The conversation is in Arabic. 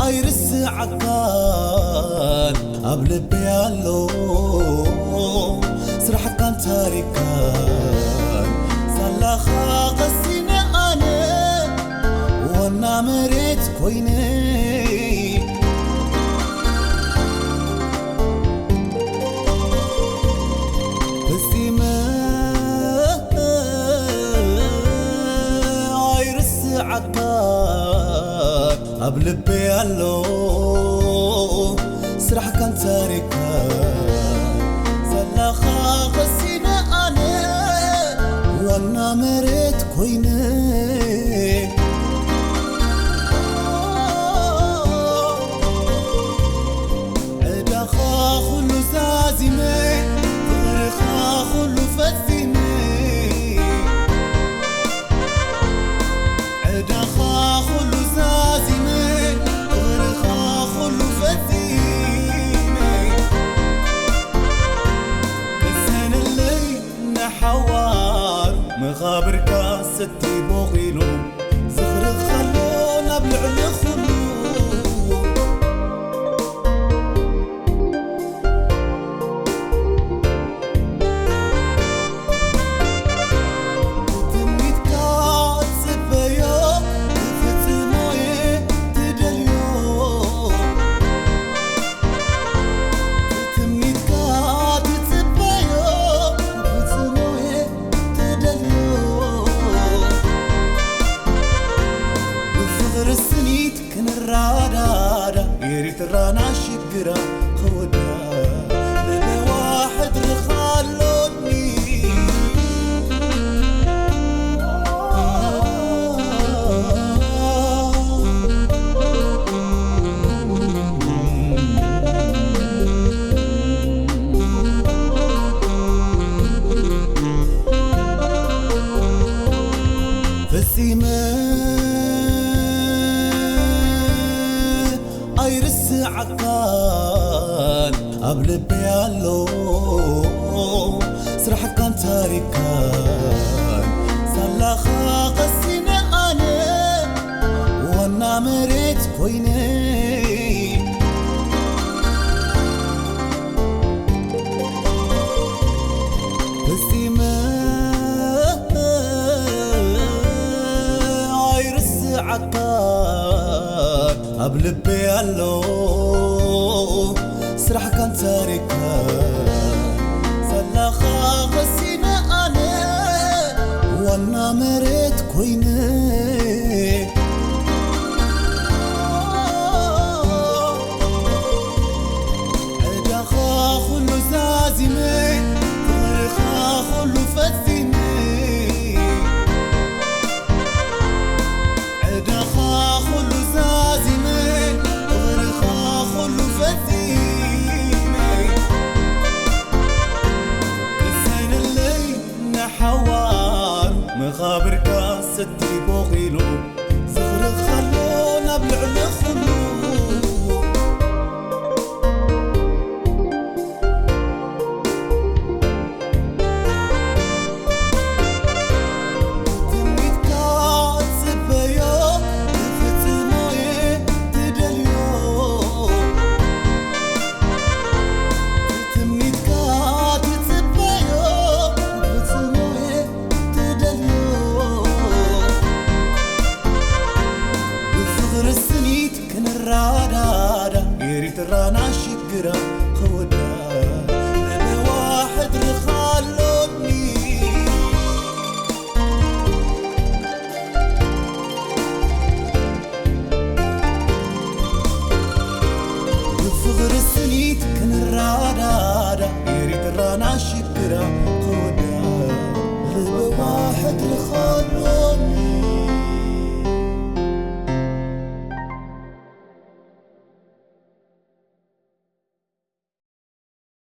አይርስ عقال قبل بيالو سرح كان تاريكان سلاخا قسينا أنا وانا مريت كويني قبل بيالو سرح كان تاريكا سلاخا قسينا أنا وانا مريت كويني عداخا خلو زازيمي فرخا خلو فثيمي عداخا خلو زازيمي مغابر كاستي بوغينو زغر خلونا بالعلي خلو تميت كات سبايا فتموي تدليو تميت كات سبايا فتموي السنيت كن الرادادا يريت الرانا شقرا خودا لبي واحد رخالوني አይርስ عقال قبل بيالو سرح كان تاريكان سلاخا قسينا أنا وانا مريت كويني አይርስ عقال قبل بيالو سرح كان تاريكا سلاخا قسينا أنا وانا مريت كويني عداخا خلو زازيمي فرخا خلو فثيمي عداخا خلو زازيمي فرخا خلو فثيمي السنة اللي نحوار مغابر كاستي